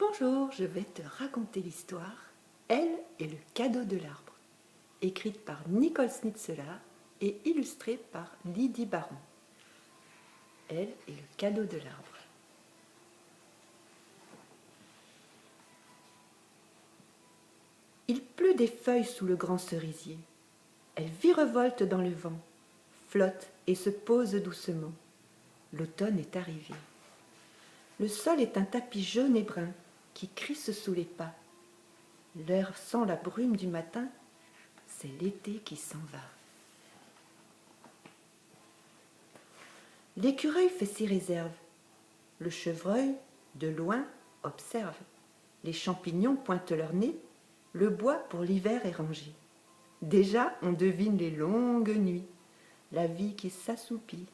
Bonjour, je vais te raconter l'histoire « Elle et le cadeau de l'arbre » écrite par Nicole Schnitzler et illustrée par Lydie Baron. Elle et le cadeau de l'arbre. Il pleut des feuilles sous le grand cerisier. Elles virevoltent dans le vent, flottent et se posent doucement. L'automne est arrivé. Le sol est un tapis jaune et brun qui crisse sous les pas. L'air sent la brume du matin, c'est l'été qui s'en va. L'écureuil fait ses réserves. Le chevreuil, de loin, observe. Les champignons pointent leur nez, le bois pour l'hiver est rangé. Déjà, on devine les longues nuits, la vie qui s'assoupit,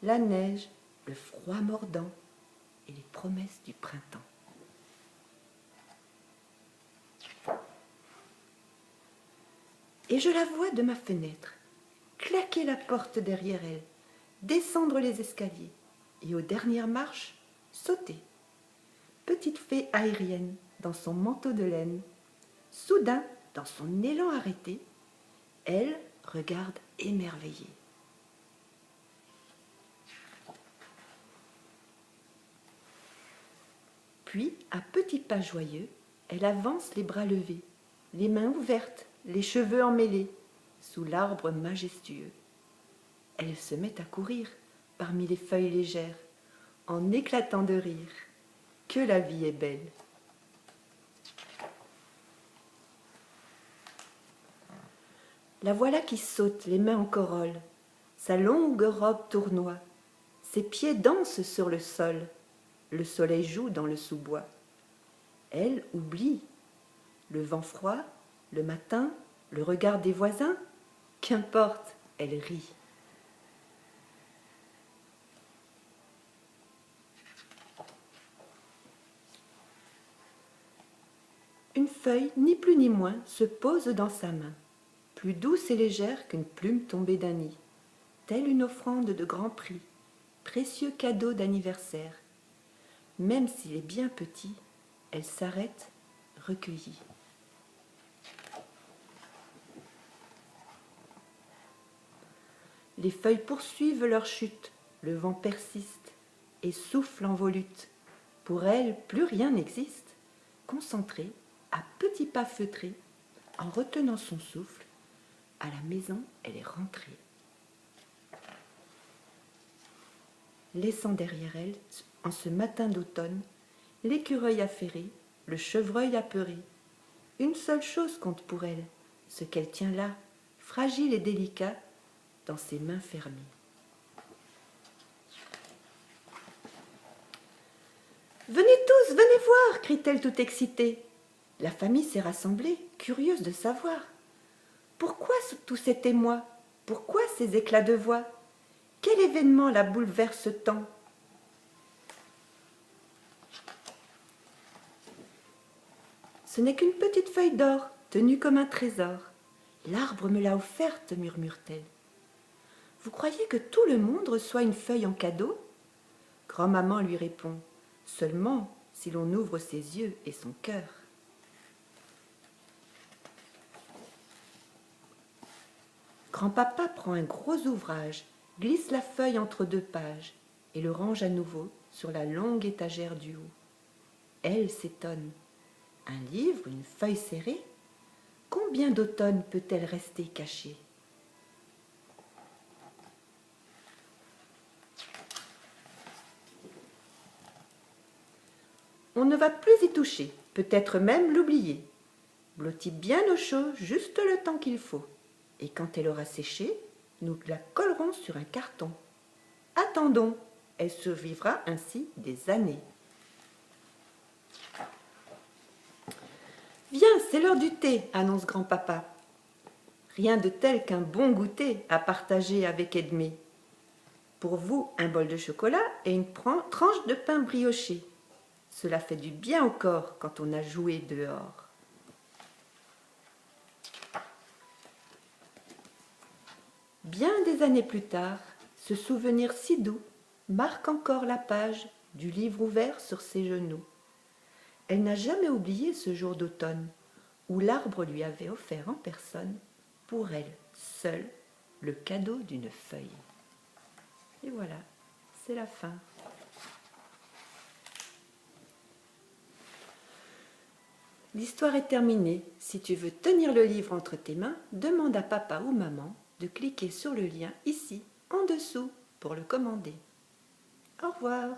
la neige, le froid mordant et les promesses du printemps. Et je la vois de ma fenêtre, claquer la porte derrière elle, descendre les escaliers et aux dernières marches, sauter. Petite fée aérienne dans son manteau de laine, soudain, dans son élan arrêté, elle regarde émerveillée. Puis, à petits pas joyeux, elle avance les bras levés, les mains ouvertes, les cheveux emmêlés, sous l'arbre majestueux. Elle se met à courir parmi les feuilles légères, en éclatant de rire. Que la vie est belle! La voilà qui saute, les mains en corolle, sa longue robe tournoie, ses pieds dansent sur le sol, le soleil joue dans le sous-bois. Elle oublie le vent froid, le matin, le regard des voisins, qu'importe, elle rit. Une feuille, ni plus ni moins, se pose dans sa main, plus douce et légère qu'une plume tombée d'un nid, telle une offrande de grand prix, précieux cadeau d'anniversaire. Même s'il est bien petit, elle s'arrête, recueillie. Les feuilles poursuivent leur chute, le vent persiste et souffle en volute. Pour elle, plus rien n'existe. Concentrée, à petits pas feutrés, en retenant son souffle, à la maison, elle est rentrée. Laissant derrière elle, en ce matin d'automne, l'écureuil affairé, le chevreuil apeuré. Une seule chose compte pour elle, ce qu'elle tient là, fragile et délicat, dans ses mains fermées. « Venez tous, venez voir !» crie-t-elle tout excitée. La famille s'est rassemblée, curieuse de savoir. Pourquoi tout cet émoi? Pourquoi ces éclats de voix? Quel événement la bouleverse tant? Ce n'est qu'une petite feuille d'or, tenue comme un trésor. L'arbre me l'a offerte, murmure-t-elle. Vous croyez que tout le monde reçoit une feuille en cadeau? Grand-maman lui répond, seulement si l'on ouvre ses yeux et son cœur. Grand-papa prend un gros ouvrage, glisse la feuille entre deux pages et le range à nouveau sur la longue étagère du haut. Elle s'étonne. Un livre, une feuille serrée? Combien d'automne peut-elle rester cachée? On ne va plus y toucher, peut-être même l'oublier. Blottis bien au chaud, juste le temps qu'il faut. Et quand elle aura séché, nous la collerons sur un carton. Attendons, elle survivra ainsi des années. Viens, c'est l'heure du thé, annonce grand-papa. Rien de tel qu'un bon goûter à partager avec Edmé. Pour vous, un bol de chocolat et une tranche de pain brioché. Cela fait du bien au corps quand on a joué dehors. Bien des années plus tard, ce souvenir si doux marque encore la page du livre ouvert sur ses genoux. Elle n'a jamais oublié ce jour d'automne où l'arbre lui avait offert en personne, pour elle seule, le cadeau d'une feuille. Et voilà, c'est la fin. L'histoire est terminée. Si tu veux tenir le livre entre tes mains, demande à papa ou maman de cliquer sur le lien ici, en dessous, pour le commander. Au revoir.